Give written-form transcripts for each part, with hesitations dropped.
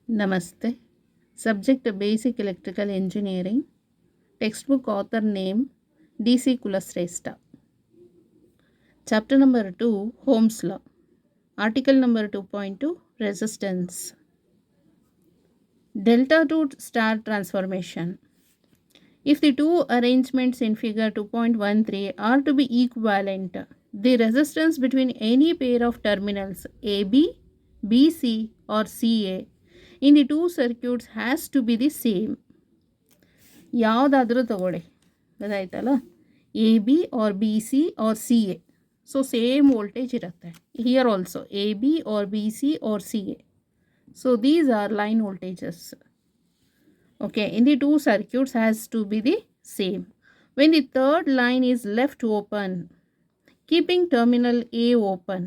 Namaste. Subject Basic Electrical Engineering. Textbook author name DC Kulashrestha. Chapter number 2 Ohm's Law. Article number 2.2 Resistance. Delta to star transformation. If the two arrangements in figure 2.13 are to be equivalent, the resistance between any pair of terminals AB, BC or CA in the two circuits has to be the same. ಯಾವುದಾದ್ರೂ ತಗೊಳ್ಳಿ, ಗೊತ್ತಾಯ್ತಲ್ಲ, A B R B C R C A. So same voltage ಇರುತ್ತೆ here also, A B R B C R C A. So these are line voltages. Okay, in the two circuits has to be the same. When the third line is left open, keeping terminal A open,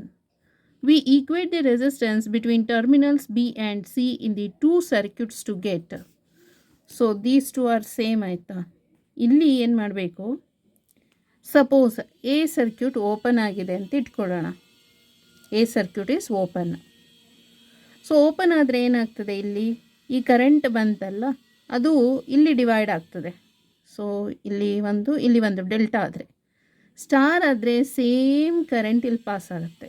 we equate the resistance between terminals B and C in the two circuits to get. So these two are same ಆಯಿತಾ. ಇಲ್ಲಿ ಏನು ಮಾಡಬೇಕು, suppose A circuit open ಆಗಿದೆ ಅಂತ ಇಟ್ಕೊಳ್ಳೋಣ. A circuit is open. So open ಆದರೆ ಏನಾಗ್ತದೆ, ಇಲ್ಲಿ ಈ ಕರೆಂಟ್ ಬಂತಲ್ಲ, ಅದು ಇಲ್ಲಿ ಡಿವೈಡ್ ಆಗ್ತದೆ. ಸೊ ಇಲ್ಲಿ ಒಂದು ಡೆಲ್ಟಾ ಆದರೆ, ಸ್ಟಾರ್ ಆದರೆ ಸೇಮ್ ಕರೆಂಟ್ ಇಲ್ಲಿ ಪಾಸ್ ಆಗುತ್ತೆ.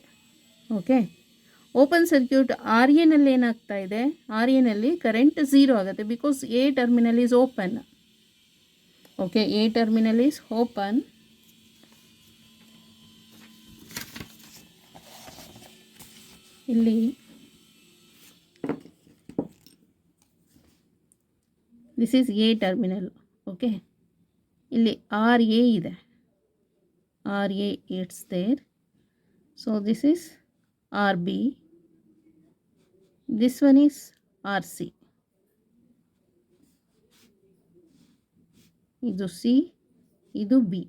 ಓಕೆ, ಓಪನ್ ಸರ್ಕ್ಯೂಟ್ ಆರ್ ಎನಲ್ಲಿ ಏನಾಗ್ತಾ ಇದೆ, ಆರ್ ಎನಲ್ಲಿ ಕರೆಂಟ್ ಝೀರೋ ಆಗುತ್ತೆ because A terminal is open. Okay, A terminal is open. ಇಲ್ಲಿ this is A terminal. Okay, ಇಲ್ಲಿ ಆರ್ ಎ ಇದೆ, R A it's there. So this is R B, this one is R C. ಇದು C, ಇದು B.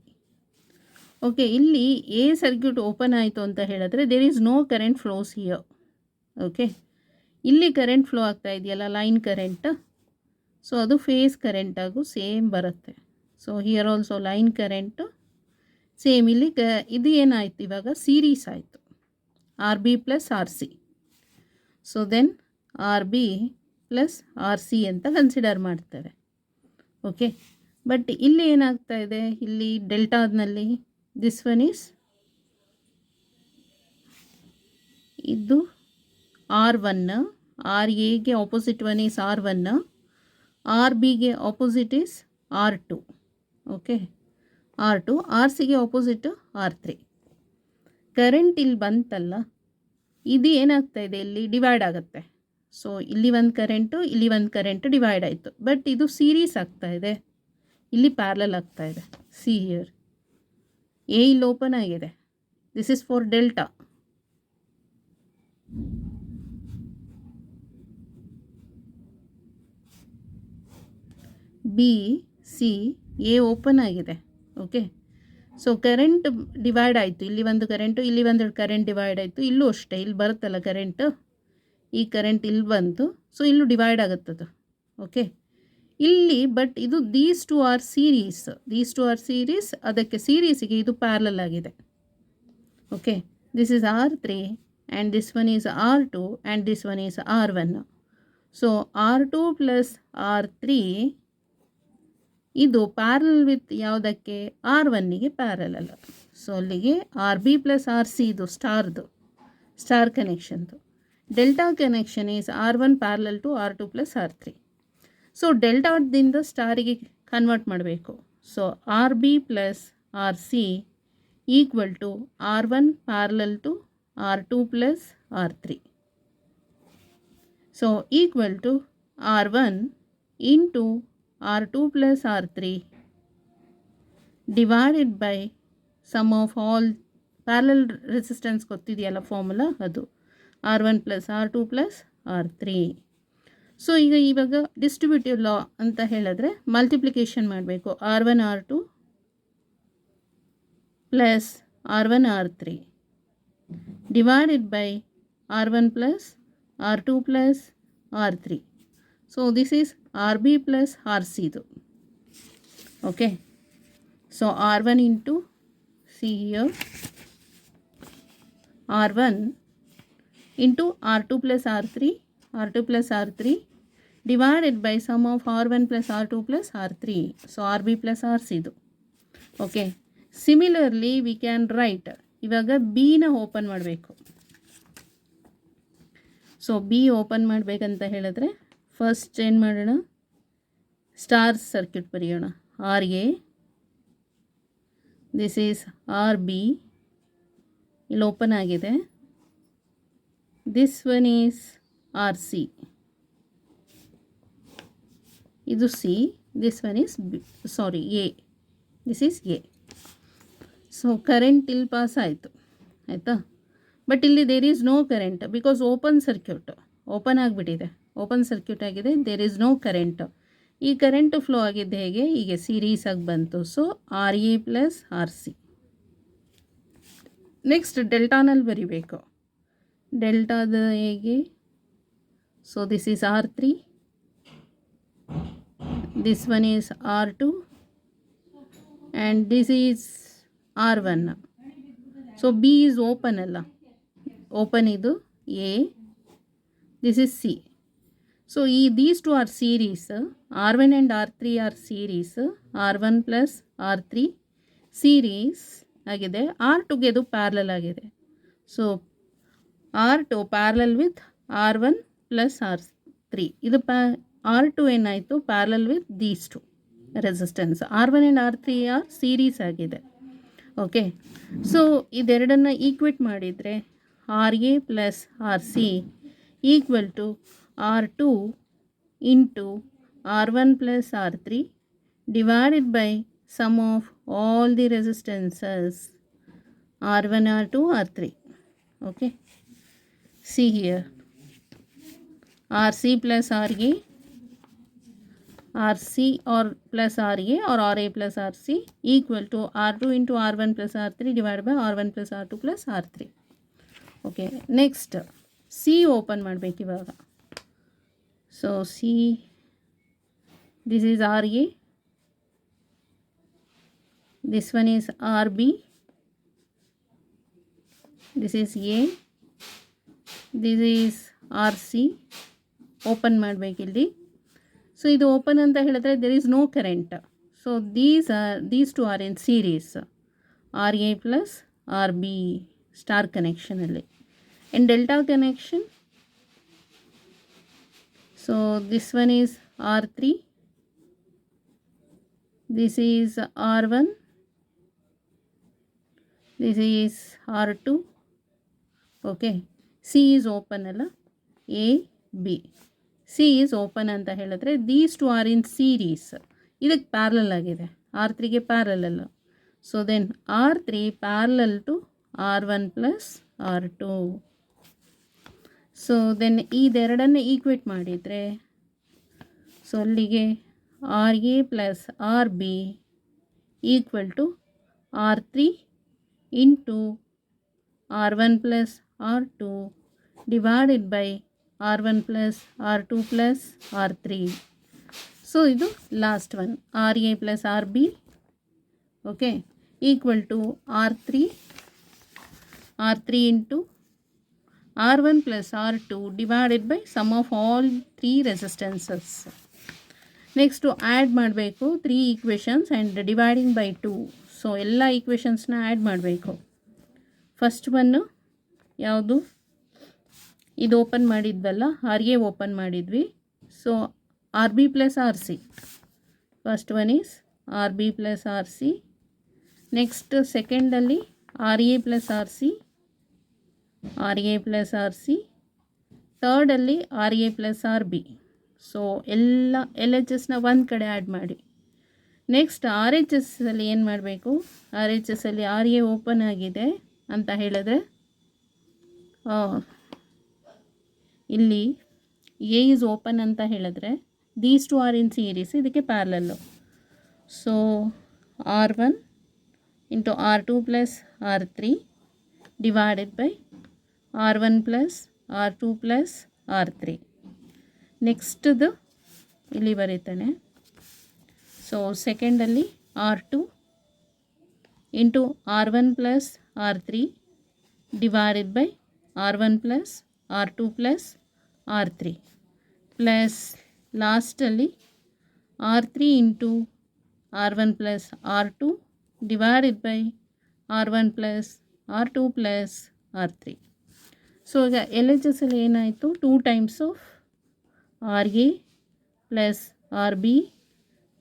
Okay, ಇಲ್ಲಿ A circuit open ಆಯಿತು ಅಂತ ಹೇಳಿದ್ರೆ there is no current flows here. Okay, ಇಲ್ಲಿ current flow ಆಗ್ತಾ ಇದೆಯಲ್ಲ, ಲೈನ್ ಕರೆಂಟ್. ಸೊ ಅದು ಫೇಸ್ ಕರೆಂಟಾಗೂ ಸೇಮ್ ಬರುತ್ತೆ. So here also line current same. ಇಲ್ಲಿ ಇದು ಏನಾಯಿತು, ಇವಾಗ ಸೀರೀಸ್ ಆಯಿತು, R B plus R C. So then R B plus R C ಅಂತ ಕನ್ಸಿಡರ್ ಮಾಡ್ತೇವೆ. ಓಕೆ, ಬಟ್ ಇಲ್ಲಿ ಏನಾಗ್ತಾ ಇದೆ, ಇಲ್ಲಿ ಡೆಲ್ಟಾದ್ನಲ್ಲಿ ದಿಸ್ ಒನ್ ಈಸ್, ಇದು ಆರ್ ಒನ್, ಆರ್ ಎಗೆ opposite one is R one, R ಬಿಗೆ opposite is R to. Okay, R to, R ಸಿಗೆ ಆಪೋಸಿಟ್ ಆರ್ ತ್ರೀ. ಕರೆಂಟ್ ಇಲ್ಲಿ ಬಂತಲ್ಲ, ಇದು ಏನಾಗ್ತಾ ಇದೆ, ಇಲ್ಲಿ ಡಿವೈಡ್ ಆಗುತ್ತೆ. ಸೊ ಇಲ್ಲಿ ಒಂದು ಕರೆಂಟು, ಇಲ್ಲಿ ಒಂದು ಕರೆಂಟು ಡಿವೈಡ್ ಆಯಿತು. ಬಟ್ ಇದು ಸೀರೀಸ್ ಆಗ್ತಾ ಇದೆ, ಇಲ್ಲಿ ಪ್ಯಾರಲಲ್ ಆಗ್ತಾ ಇದೆ. ಸಿ ಹಿಯರ್, ಎ ಇಲ್ಲಿ ಓಪನ್ ಆಗಿದೆ, this is for delta. B C A open ಆಗಿದೆ. ಓಕೆ, ಸೊ ಕರೆಂಟ್ ಡಿವೈಡ್ ಆಯಿತು, ಇಲ್ಲಿ ಒಂದು ಕರೆಂಟು, ಇಲ್ಲಿ ಒಂದು ಕರೆಂಟ್ ಡಿವೈಡ್ ಆಯಿತು. ಇಲ್ಲೂ ಅಷ್ಟೇ, ಇಲ್ಲಿ ಬರುತ್ತಲ್ಲ ಕರೆಂಟು, ಈ ಕರೆಂಟ್ ಇಲ್ಲಿ ಬಂತು. ಸೊ ಇಲ್ಲೂ ಡಿವೈಡ್ ಆಗುತ್ತದು. ಓಕೆ, ಇಲ್ಲಿ ಬಟ್ ಇದು ದೀಸ್ ಟು ಆರ್ ಸೀರೀಸ್, ಅದಕ್ಕೆ ಸೀರೀಸಿಗೆ ಇದು ಪ್ಯಾರಲಲ್ ಆಗಿದೆ. Okay, this is R three and this one is R two and this one is R one. So R two plus R three ಇದು parallel with ಯಾವುದಕ್ಕೆ, R ಒನ್ನಿಗೆ parallel. So ಅಲ್ಲಿಗೆ R B plus R C ಇದು star ಕನೆಕ್ಷನ್ದು. Delta connection is R one parallel to R two plus R three. So ಡೆಲ್ಟಾದಿಂದ ಸ್ಟಾರಿಗೆ convert ಮಾಡಬೇಕು. So R B plus R C equal to R one parallel to R two plus R three. So equal to R one into R two plus R three divided by sum of all parallel resistance ಗೊತ್ತಿದೆಯಲ್ಲ formula, ಅದು R one plus R two plus R three. So ಇವಾಗ distributive law ಅಂತ ಹೇಳಿದ್ರೆ multiplication ಮಾಡಬೇಕು. R one R two plus R one R three divided by R one plus R two plus R three. So this is R B plus R ಸಿದು. Okay, so R one into C here, R one into R two plus R three divided by sum of R1 plus R2 plus R3. So RB plus RC ಇದು. Okay, similarly we can write, ಇವಾಗ ಬಿನ open ಮಾಡಬೇಕು. So B open ಮಾಡಬೇಕಂತ ಹೇಳಿದ್ರೆ first ಏನು ಮಾಡೋಣ, star circuit ಬರೆಯೋಣ. R A, this is R B, ಇಲ್ಲಿ ಓಪನ್ ಆಗಿದೆ. This one is R C, ಇದು C, this one is B, sorry A, this is A. So current ಇಲ್ಲಿ ಪಾಸ್ ಆಯಿತು, ಆಯಿತಾ. ಬಟ್ ಇಲ್ಲಿ there is no current because open circuit, open ಆಗಿಬಿಟ್ಟಿದೆ, open circuit ಆಗಿದೆ, there is no current. ಈ current flow ಆಗಿದ್ದು ಹೇಗೆ, ಹೀಗೆ ಸೀರೀಸ್ ಆಗಿ ಬಂತು. So R A plus R C. Next ಡೆಲ್ಟಾನಲ್ಲಿ ಬರಿಬೇಕು. ಡೆಲ್ಟಾದ ಹೇಗೆ, so this is R3, this one is R2 and this is R1. So B is open ಅಲ್ಲ, open ಇದು A, this is C. So these two are series, R1 and R3 are series, R1 plus R3 series ಆಗಿದೆ, R2 ಗೆ ಇದು parallel ಆಗಿದೆ. So R2 parallel with R1 plus R3, ಇದು R2 ಏನಾಯಿತು parallel with these two resistance. R1 and R3 are series ಆಗಿದೆ. Okay, so ಇದೆರಡನ್ನು equate ಮಾಡಿದರೆ R A plus R C equal to R2 into R1 plus R3 divided by sum of all the resistances R1, R2, R3. Okay, see here RC plus RA, RC or plus RA or RA plus RC equal to R2 into R1 plus R3 divided by R1 plus R2 plus R3. Okay, next C open ಮಾಡಬೇಕು ಇವಾಗ. So C, this is RA, this one is RB, this is A, this is RC. Open ಮಾಡಬೇಕಿಲ್ಲಿ. So ಇದು open ಅಂತ ಹೇಳಿದ್ರೆ there is no current. So these two R in series, R A plus R B star ಕನೆಕ್ಷನಲ್ಲಿ. In delta connection, so this one is R3, this is R1, this is R2. Okay, C is open ಅಲ್ಲ, A B. C is open ಅಂತ ಹೇಳಿದ್ರೆ these two R in series, ಇದಕ್ಕೆ parallel ಆಗಿದೆ, R3ಗೆ parallel ಅಲ್ಲ. So then R3 parallel to R1 plus R2. So then ಇದೆರಡನ್ನು equate ಮಾಡಿದರೆ, so ಅಲ್ಲಿಗೆ R A plus R B equal to R3 into R1 plus R2 divided by R1 plus R2 plus R3. So ಇದು last one, R A plus R B, okay, equal to R3 into R1 plus R2 divided by sum of all 3 resistances. Next add ಮಾಡಬೇಕು 3 equations and dividing by 2. So ಎಲ್ಲ ಈಕ್ವೇಷನ್ಸ್ನ add ಮಾಡಬೇಕು. First one ಯಾವುದು, ಇದು open ಮಾಡಿದ್ವಲ್ಲ, R A open ಮಾಡಿದ್ವಿ. So R B plus R C, first one is R B plus R C. Next ಸೆಕೆಂಡಲ್ಲಿ R A plus R C, R A plus R C. ಥರ್ಡಲ್ಲಿ R A plus R B. So ಎಲ್ಲ L H ಎಸ್ನ ಒಂದು ಕಡೆ add ಮಾಡಿ. Next R H ಎಸ್ಸಲ್ಲಿ ಏನು ಮಾಡಬೇಕು, ಆರ್ ಎಚ್ ಎಸ್ಸಲ್ಲಿ ಆರ್ ಎ ಓಪನ್ ಆಗಿದೆ ಅಂತ ಹೇಳಿದ್ರೆ ಇಲ್ಲಿ ಎ ಈಸ್ ಓಪನ್ ಅಂತ ಹೇಳಿದ್ರೆ these two R in series, ಇದಕ್ಕೆ parallel. So R1 into R2 plus R3 divided by R1 plus R2 plus R3. ನೆಕ್ಸ್ಟ್ದು ಇಲ್ಲಿ ಬರೀತಾನೆ. ಸೊ ಸೆಕೆಂಡಲ್ಲಿ R2 into R1 plus R3 divided by R1 plus R2 plus R3 plus ಲಾಸ್ಟಲ್ಲಿ R3 into R1 plus R2 divided by R1 plus R2 plus R3. So ಈಗ L H S ಅಲ್ಲಿ ಏನಾಯಿತು, 2 times of RA plus RB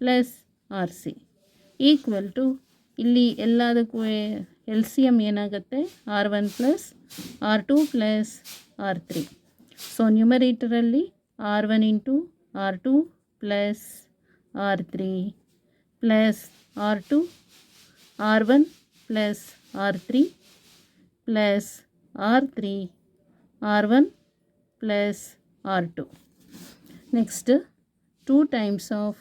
plus RC equal to ಇಲ್ಲಿ ಎಲ್ಲದಕ್ಕೂ L C M ಏನಾಗುತ್ತೆ, R1 plus R2 plus R3. So ನ್ಯೂಮರೇಟರಲ್ಲಿ R1 into R2 plus R3 plus R2 R1 plus R3 plus R3 R1 plus R2. Next 2 times of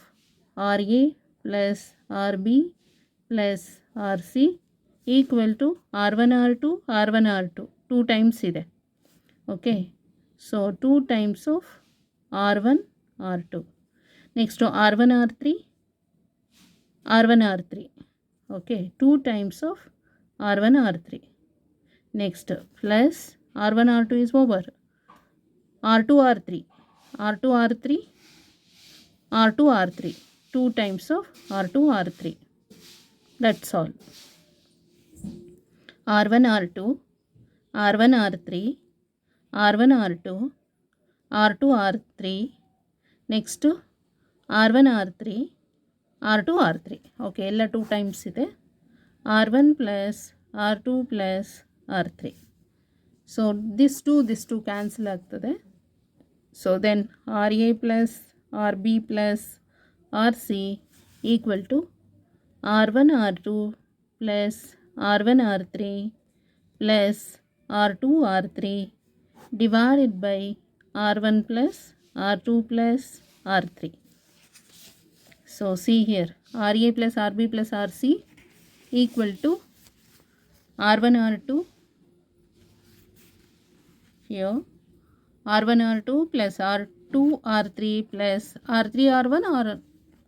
RA plus RB plus RC equal to R1 R2 R1 R2 2 times ಇದೆ. Okay, so 2 times of R1 R2. Next R1 R3 R1 R3. Okay, 2 times of R1 R3. Next plus R1 R2 is over. R2 R3 R2 R3 R2 R3 2 times of R2 R3. That's all. R1 R2 R1 R3 R1 R2 R2 R3. Next R1 R3 R2 R3. Okay, ಎಲ್ಲ 2 times ಇದೆ. R1 plus R2 plus R3. So this two cancel ಆಗ್ತದೆ. So then RA plus RB plus RC equal to R1 R2 plus R1 R3 plus R2 R3 divided by R1 plus R2 plus R3. So see here, RA plus RB plus RC equal to R1 R2 here, R1 R2 plus R2 R3 plus R3 R1 or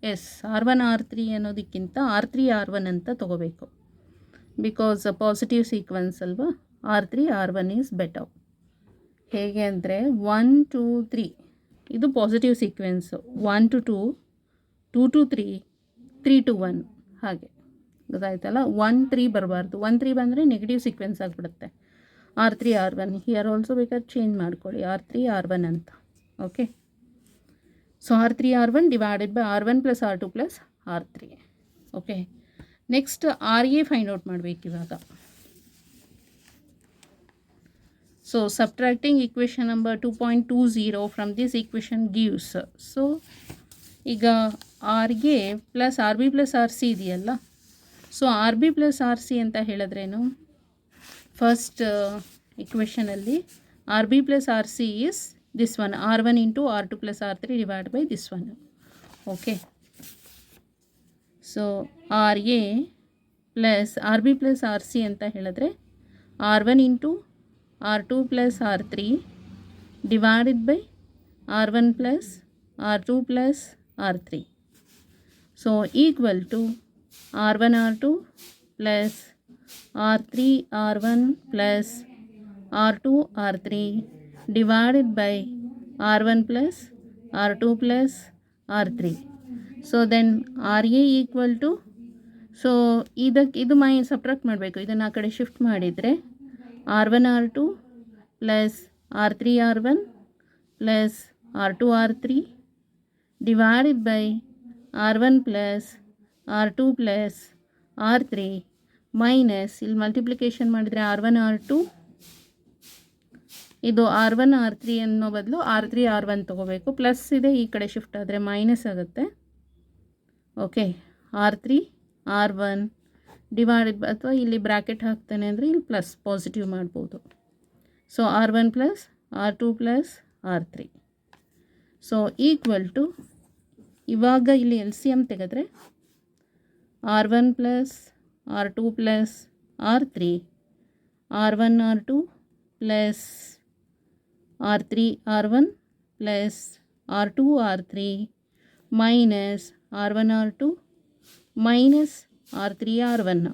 yes R1 R3 ಅನ್ನೋದಕ್ಕಿಂತ R3 R1 ಅಂತ ತಗೋಬೇಕು, because positive sequence ಅಲ್ವಾ. R3 R1 is better. ಹೇಗೆ ಅಂದರೆ 1 2 3 ಇದು positive sequence, 1 to 2 2 to 3 3 to 1 ಹಾಗೆ ಗೊತ್ತಾಯ್ತಲ್ಲ. 1 3 ಬರಬಾರ್ದು. 1 3 ಬಂದರೆ ನೆಗೆಟಿವ್ ಸೀಕ್ವೆನ್ಸ್ ಆಗಿಬಿಡುತ್ತೆ. R3 R1 ಹಿಯರ್ ಆಲ್ಸೋ ಬೇಕಾದ್ರೆ ಚೇಂಜ್ ಮಾಡ್ಕೊಳ್ಳಿ, R3 R1 ಅಂತ. Okay, so R3 R1 divided by R1 plus R2 plus R3. Okay, next RA find out ಮಾಡಬೇಕು ಇವಾಗ. So subtracting equation number 2.20 from this equation gives. So ಈಗ RA plus RB plus RC ಇದೆಯಲ್ಲ, so RB plus RC ಅಂತ ಹೇಳಿದ್ರೇನು, first ಇಕ್ವೇಷನಲ್ಲಿ RB plus RC is this one, R1 into R2 plus R3 divide by this one. Okay, so RA plus RB plus RC ಅಂತ ಹೇಳಿದ್ರೆ R1 into R2 plus R3 divided by R1 plus R2 plus R3. So equal to R1 R2 plus R3 R1 plus R2 R3 divided by R1 plus R2 plus R3. So then RA equal to, so ಇದು subtract ಮಾಡಬೇಕು. ಇದನ್ನು ಆ ಕಡೆ shift ಮಾಡಿದರೆ R1 R2 plus R3 R1 plus R2 R3 divided by R1 plus R2 plus R3 minus ಇಲ್ಲಿ multiplication ಮಾಡಿದರೆ R1 R2, ಇದು R1 R3 ಅನ್ನೋ ಬದಲು R3 R1 ತೊಗೋಬೇಕು. ಪ್ಲಸ್ ಇದೆ, ಈ ಕಡೆ ಶಿಫ್ಟ್ ಆದರೆ ಮೈನಸ್ ಆಗುತ್ತೆ. Okay, R3 R1 divided by, ಅಥವಾ ಇಲ್ಲಿ ಬ್ರ್ಯಾಕೆಟ್ ಹಾಕ್ತಾನೆ ಅಂದರೆ ಇಲ್ಲಿ ಪ್ಲಸ್ ಪಾಸಿಟಿವ್ ಮಾಡ್ಬೋದು. So R1 plus R2 plus R3. So equal to, ಇವಾಗ ಇಲ್ಲಿ ಎಲ್ ಸಿ ಎಮ್ ತೆಗೆದ್ರೆ R1 plus R2 plus R3 R1 R2 plus R3 R1 plus R2 R3 minus R1 R2 minus R3 R1.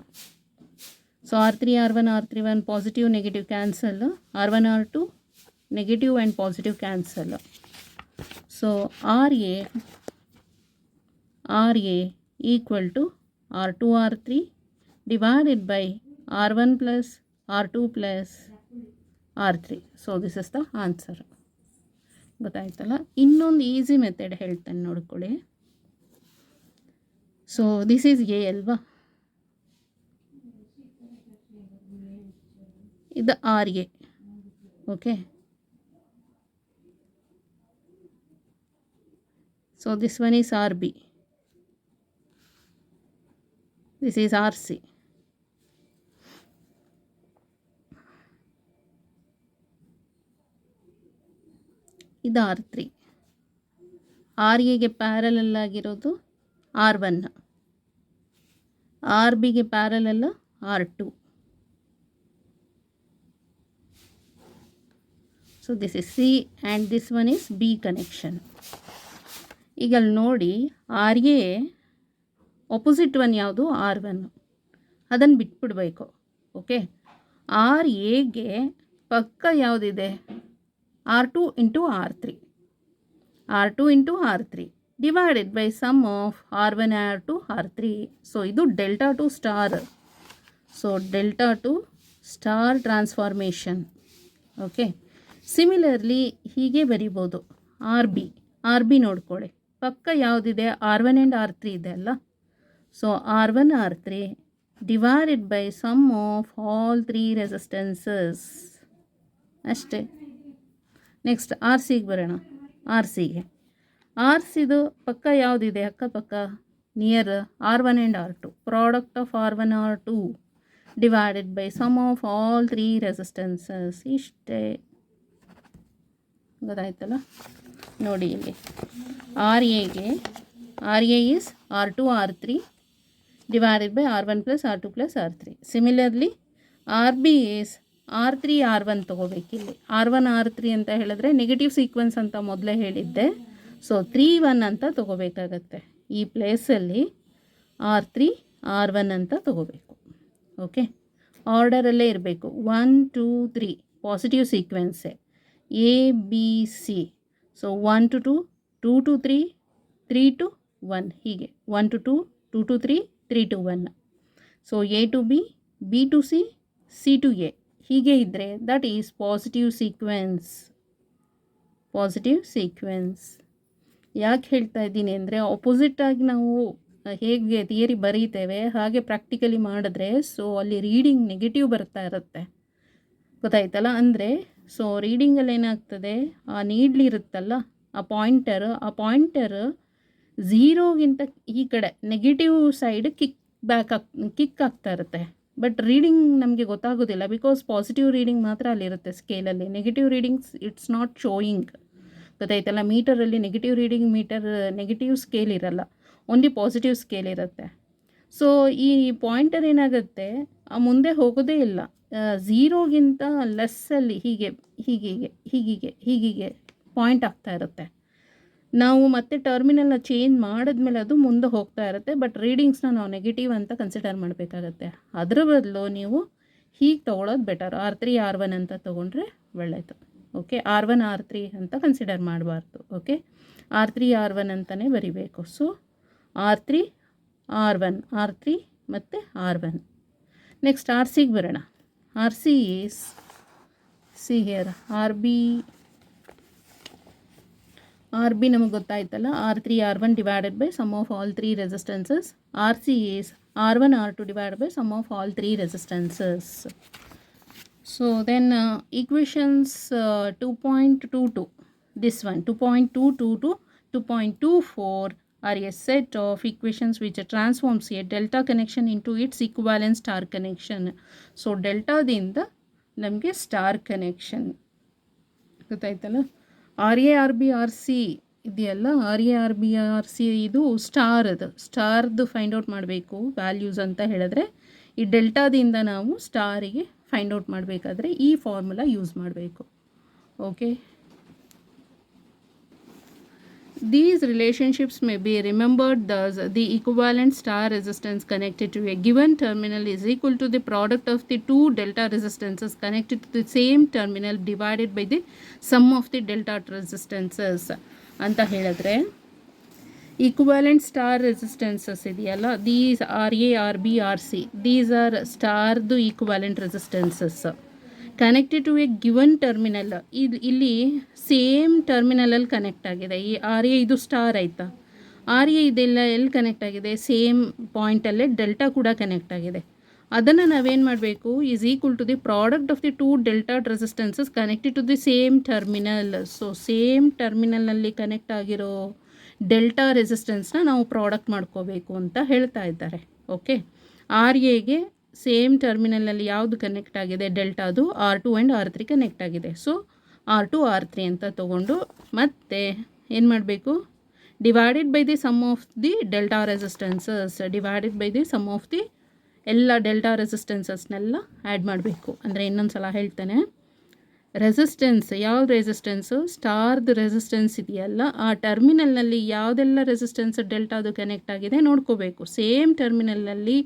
So R3 R1 R3 1 positive negative cancel, R1 R2 negative and positive cancel. So RA equal to R2 R3 divided by R1 plus R2 plus R3. So this is the answer. ಗೊತ್ತಾಯ್ತಲ್ಲ. ಇನ್ನೊಂದು easy method ಹೇಳ್ತೇನೆ ನೋಡ್ಕೊಳ್ಳಿ. So this is A ಅಲ್ವಾ, ಇದು R A. Okay, so this one is R B, this is R C. ಇದು R3. R ಎಗೆ parallel ಆಗಿರೋದು R1, R ಬಿಗೆ parallel R2. So this is C and this one is B connection. ಈಗ ಅಲ್ಲಿ ನೋಡಿ, R A opposite one ಯಾವುದು? R1. ಅದನ್ನು ಬಿಟ್ಬಿಡ್ಬೇಕು. Okay, R ಎಗೆ ಪಕ್ಕ ಯಾವುದಿದೆ? R2 into R3. R2 into R3 divided by sum of R1 R2 R3. So ಇದು delta to star. So delta to star transformation. Okay, similarly ಹೀಗೆ ಬರಿಬೋದು. R B ನೋಡ್ಕೊಳ್ಳಿ, ಪಕ್ಕ ಯಾವುದಿದೆ? R1 and R3 ಇದೆ ಅಲ್ಲ. So R1 R3 divided by sum of all 3 resistances. ಅಷ್ಟೇ. Next R ಸಿಗೆ ಬರೋಣ. ಆರ್ ಸಿದು ಪಕ್ಕ ಯಾವುದಿದೆ? ಅಕ್ಕಪಕ್ಕ near R1 and R2. Product of R1 R2 divided by sum of all 3 resistances. ಇಷ್ಟೇ, ಗೊತ್ತಾಯ್ತಲ್ಲ. ನೋಡಿ ಇಲ್ಲಿ R A is R2 R3 divided by R1 plus R2 plus R3. Similarly, RB is R3 R1 ತೊಗೋಬೇಕಿಲ್ಲಿ. R1 R3 ಅಂತ ಹೇಳಿದ್ರೆ negative sequence ಅಂತ ಮೊದಲೇ ಹೇಳಿದ್ದೆ. So 3 1 ಅಂತ ತೊಗೋಬೇಕಾಗತ್ತೆ. ಈ ಪ್ಲೇಸಲ್ಲಿ R3 R1 ಅಂತ ತೊಗೋಬೇಕು. ಓಕೆ, ಆರ್ಡರಲ್ಲೇ ಇರಬೇಕು. 1 2 3 ಪಾಸಿಟಿವ್ ಸೀಕ್ವೆನ್ಸೇ, A B C. So 1 to 2, 2 to 3, 3 to 1, ಹೀಗೆ 1 to 2, 2 to 3, 3 to 1. So A to B, B to C, C to A, ಹೀಗೆ ಇದ್ದರೆ ದಟ್ ಈಸ್ ಪಾಸಿಟಿವ್ ಸೀಕ್ವೆನ್ಸ್. ಯಾಕೆ ಹೇಳ್ತಾ ಇದ್ದೀನಿ ಅಂದರೆ, ಆಪೋಸಿಟಾಗಿ ನಾವು ಹೇಗೆ ಥಿಯರಿ ಬರೀತೇವೆ ಹಾಗೆ ಪ್ರಾಕ್ಟಿಕಲಿ ಮಾಡಿದ್ರೆ ಸೊ ಅಲ್ಲಿ ರೀಡಿಂಗ್ ನೆಗೆಟಿವ್ ಬರ್ತಾ ಇರುತ್ತೆ. ಗೊತ್ತಾಯ್ತಲ್ಲ. ಅಂದರೆ ಸೊ ರೀಡಿಂಗಲ್ಲಿ ಏನಾಗ್ತದೆ, ಆ ನೀಡ್ಲಿರುತ್ತಲ್ಲ ಆ ಪಾಯಿಂಟರ್ ಝೀರೋಗಿಂತ ಈ ಕಡೆ ನೆಗೆಟಿವ್ ಸೈಡ್ ಕಿಕ್ ಆಗ್ತಾ ಇರುತ್ತೆ. ಬಟ್ ರೀಡಿಂಗ್ ನಮಗೆ ಗೊತ್ತಾಗೋದಿಲ್ಲ, ಬಿಕಾಸ್ ಪಾಸಿಟಿವ್ ರೀಡಿಂಗ್ ಮಾತ್ರ ಅಲ್ಲಿರುತ್ತೆ ಸ್ಕೇಲಲ್ಲಿ. Negative readings it's not showing. ಗೊತ್ತಾಯ್ತಲ್ಲ. ಮೀಟರಲ್ಲಿ ನೆಗೆಟಿವ್ ಸ್ಕೇಲ್ ಇರಲ್ಲ, ಓನ್ಲಿ ಪಾಸಿಟಿವ್ ಸ್ಕೇಲ್ ಇರುತ್ತೆ. ಸೊ ಈ ಪಾಯಿಂಟರ್ ಏನಾಗುತ್ತೆ, ಮುಂದೆ ಹೋಗೋದೇ ಇಲ್ಲ, ಝೀರೋಗಿಂತ ಲೆಸ್ಸಲ್ಲಿ ಹೀಗೆ ಪಾಯಿಂಟ್ ಆಗ್ತಾ ಇರುತ್ತೆ. ನಾವು ಮತ್ತೆ ಟರ್ಮಿನಲ್ನ ಚೇಂಜ್ ಮಾಡಿದ್ಮೇಲೆ ಅದು ಮುಂದೆ ಹೋಗ್ತಾ ಇರುತ್ತೆ. ಬಟ್ ರೀಡಿಂಗ್ಸ್ನ ನಾವು ನೆಗೆಟಿವ್ ಅಂತ ಕನ್ಸಿಡರ್ ಮಾಡಬೇಕಾಗತ್ತೆ. ಅದರ ಬದಲು ನೀವು ಹೀಗೆ ತೊಗೊಳೋದು ಬೆಟರ್. R3 R1 ಅಂತ ತೊಗೊಂಡ್ರೆ ಒಳ್ಳೆಯದು. ಓಕೆ, R1 R3 ಅಂತ ಕನ್ಸಿಡರ್ ಮಾಡಬಾರ್ದು. ಓಕೆ, R3 R1 ಅಂತಲೇ ಬರಿಬೇಕು. ಸೊ R3 R3 ಮತ್ತು R1. ನೆಕ್ಸ್ಟ್ ಆರ್ ಸಿಗೆ ಬರೋಣ. R C is here R B ನಮಗೆ ಗೊತ್ತಾಯ್ತಲ್ಲ, R3 R1 divided by sum of all 3 resistances. RC is R1 R2 divided by sum of all 3 resistances. So then equations 2.22, this one 2.22 to 2.24 are a set of equations which transforms a delta connection into its equivalent star connection. So delta ದಿಂದ ನಮಗೆ star connection. ಗೊತ್ತಾಯ್ತಲ್ಲ. R A R B R C ಇದೆಯಲ್ಲ, R A R B R C ಇದು ಸ್ಟಾರ್ದು find out ಮಾಡಬೇಕು values ಅಂತ ಹೇಳಿದ್ರೆ, ಈ ಡೆಲ್ಟಾದಿಂದ ನಾವು ಸ್ಟಾರಿಗೆ ಫೈಂಡ್ ಔಟ್ ಮಾಡಬೇಕಾದ್ರೆ ಈ ಫಾರ್ಮುಲಾ ಯೂಸ್ ಮಾಡಬೇಕು. Okay, these relationships may be remembered thus: the equivalent star resistance connected to a given terminal is equal to the product of the two delta resistances connected to the same terminal divided by the sum of the delta resistances. ಅಂತ ಹೇಳಿದ್ರೆ equivalent star resistances ಇದೆಯಲ್ಲ, these R A R B R C, these are ಸ್ಟಾರ್ದು equivalent resistances connected to a given terminal. ಇಲ್ಲಿ same ಟರ್ಮಿನಲಲ್ಲಿ connect ಆಗಿದೆ. ಈ R A ಇದು star ಆಯಿತಾ, ಆರ್ ಎ ಇದೆಲ್ಲ ಎಲ್ಲಿ ಕನೆಕ್ಟ್ ಆಗಿದೆ, ಸೇಮ್ ಪಾಯಿಂಟಲ್ಲೇ ಡೆಲ್ಟಾ ಕೂಡ ಕನೆಕ್ಟ್ ಆಗಿದೆ. ಅದನ್ನು ನಾವೇನು ಮಾಡಬೇಕು, is equal to the product of the two delta resistances connected to the same terminal. So same ಟರ್ಮಿನಲ್ನಲ್ಲಿ ಕನೆಕ್ಟ್ ಆಗಿರೋ ಡೆಲ್ಟಾ ರೆಸಿಸ್ಟೆನ್ಸ್ನ ನಾವು ಪ್ರಾಡಕ್ಟ್ ಮಾಡ್ಕೋಬೇಕು ಅಂತ ಹೇಳ್ತಾ ಇದ್ದಾರೆ. ಓಕೆ, ಆರ್ ಎಗೆ ಸೇಮ್ ಟರ್ಮಿನಲಲ್ಲಿ ಯಾವುದು ಕನೆಕ್ಟ್ ಆಗಿದೆ, ಡೆಲ್ಟಾದು R2 ಆ್ಯಂಡ್ R3 ಕನೆಕ್ಟ್ ಆಗಿದೆ. ಸೊ R2 R3 ಅಂತ ತೊಗೊಂಡು ಮತ್ತೆ ಏನು ಮಾಡಬೇಕು, divided by the sum of the delta resistances, divided by the sum of the ಎಲ್ಲ ಡೆಲ್ಟಾ ರೆಸಿಸ್ಟೆನ್ಸಸ್ನೆಲ್ಲ ಆ್ಯಡ್ ಮಾಡಬೇಕು. ಅಂದರೆ ಇನ್ನೊಂದು ಸಲ ಹೇಳ್ತೇನೆ, ರೆಸಿಸ್ಟೆನ್ಸ್ ಯಾವ್ದು ರೆಸಿಸ್ಟೆನ್ಸು, ಸ್ಟಾರ್ದು ರೆಸಿಸ್ಟೆನ್ಸ್ ಇದೆಯಲ್ಲ, ಆ ಟರ್ಮಿನಲ್ನಲ್ಲಿ ಯಾವುದೆಲ್ಲ ರೆಸಿಸ್ಟೆನ್ಸ್ ಡೆಲ್ಟಾದು ಕನೆಕ್ಟ್ ಆಗಿದೆ ನೋಡ್ಕೋಬೇಕು. ಸೇಮ್ ಟರ್ಮಿನಲ್ನಲ್ಲಿ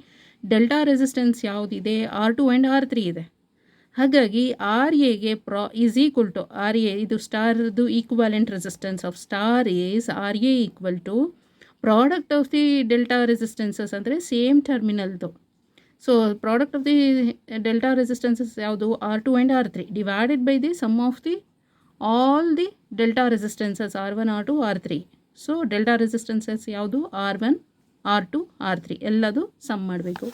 ಡೆಲ್ಟಾ ರೆಸಿಸ್ಟೆನ್ಸ್ ಯಾವುದಿದೆ, R2 ಆ್ಯಂಡ್ R3 ಇದೆ. ಹಾಗಾಗಿ ಆರ್ ಎಗೆ is equal to R A, ಇದು ಸ್ಟಾರ್ದು equivalent resistance of star is R A equal to product of the delta resistances, ಅಂದರೆ ಸೇಮ್ ಟರ್ಮಿನಲ್ದು. So product of the delta resistances ಯಾವುದು, R2 and R3 divided by the sum of the all the delta resistances R1 R2 R3. So delta resistances ಯಾವುದು, R1 R2 R3 ಎಲ್ಲದು sum ಮಾಡಬೇಕು.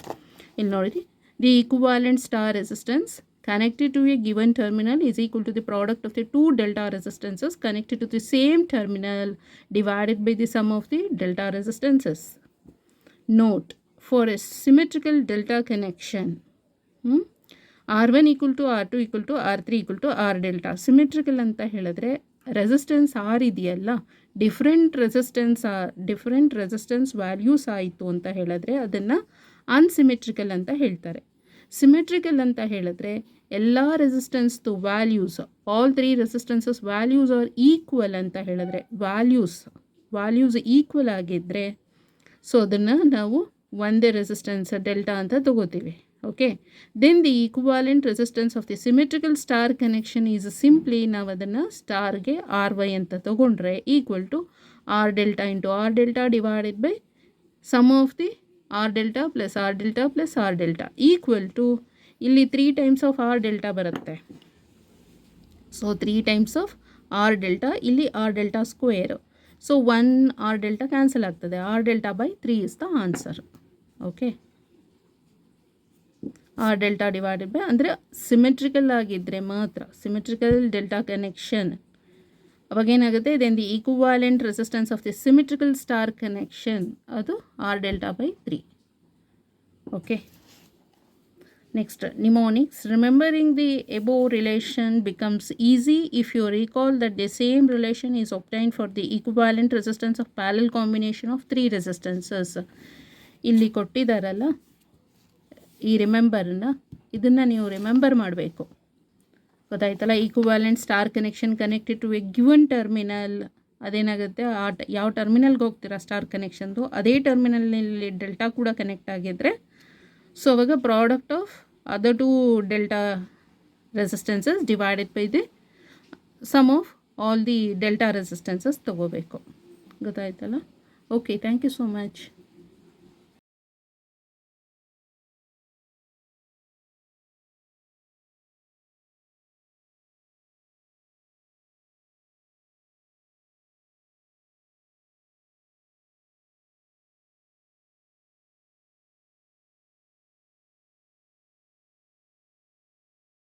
ಇಲ್ಲಿ ನೋಡಿ, the equivalent star resistance connected to a given terminal is equal to the product of the two delta resistances connected to the same terminal divided by the sum of the delta resistances. Note, for a symmetrical delta connection, R1 equal to R2 equal to R3 equal to R delta. Symmetrical ಅಂತ ಹೇಳಿದ್ರೆ resistance R ಇದೆಯಲ್ಲ, different resistance values ಆಯಿತು ಅಂತ ಹೇಳಿದ್ರೆ ಅದನ್ನು ಅನ್ಸಿಮೆಟ್ರಿಕಲ್ ಅಂತ ಹೇಳ್ತಾರೆ. Symmetrical ಅಂತ ಹೇಳಿದ್ರೆ ಎಲ್ಲ ರೆಸಿಸ್ಟೆನ್ಸ್ದು values, all three resistances values are equal ಅಂತ ಹೇಳಿದ್ರೆ, ವ್ಯಾಲ್ಯೂಸ್ ಈಕ್ವಲ್ ಆಗಿದ್ದರೆ ಸೊ ಅದನ್ನು ನಾವು ಒಂದೇ ರೆಸಿಸ್ಟೆನ್ಸ್ ಡೆಲ್ಟಾ ಅಂತ ತಗೋತೀವಿ. Okay, then the equivalent resistance of the symmetrical star connection is simply, ನಾವು ಅದನ್ನು ಸ್ಟಾರ್ಗೆ RY ಅಂತ ತೊಗೊಂಡ್ರೆ equal to R delta into R delta divided by sum of the R delta plus R delta plus R delta equal to, ಇಲ್ಲಿ 3 times of R delta ಬರುತ್ತೆ. So 3 times of R delta, ಇಲ್ಲಿ R delta square. So 1 R delta cancel ಆಗ್ತದೆ, R delta by 3 is the answer. Okay, R delta divided by, ಅಂದರೆ symmetrical ಆಗಿದ್ದರೆ ಮಾತ್ರ, symmetrical delta connection ಅವಾಗೇನಾಗುತ್ತೆ, then the equivalent resistance of the symmetrical star connection ಅದು R delta by 3. Okay, next mnemonics. Remembering the above relation becomes easy if you recall that the same relation is obtained for the equivalent resistance of parallel combination of 3 resistances. ಇಲ್ಲಿ ಕೊಟ್ಟಿದ್ದಾರಲ್ಲ ಈ ರಿಮೆಂಬರ್ನ, ಇದನ್ನು ನೀವು remember ಮಾಡಬೇಕು. ಗೊತ್ತಾಯ್ತಲ್ಲ, equivalent star connection connected to a given terminal, ಅದೇನಾಗುತ್ತೆ, ಯಾವ ಟರ್ಮಿನಲ್ಗೆ ಹೋಗ್ತೀರಾ ಸ್ಟಾರ್ ಕನೆಕ್ಷನ್ದು ಅದೇ ಟರ್ಮಿನಲ್ನಲ್ಲಿ ಡೆಲ್ಟಾ ಕೂಡ ಕನೆಕ್ಟ್ ಆಗಿದ್ದರೆ ಸೊ ಅವಾಗ product of other two delta resistances divided by the sum of all the delta resistances ತೊಗೋಬೇಕು. ಗೊತ್ತಾಯ್ತಲ್ಲ. Okay, thank you so much.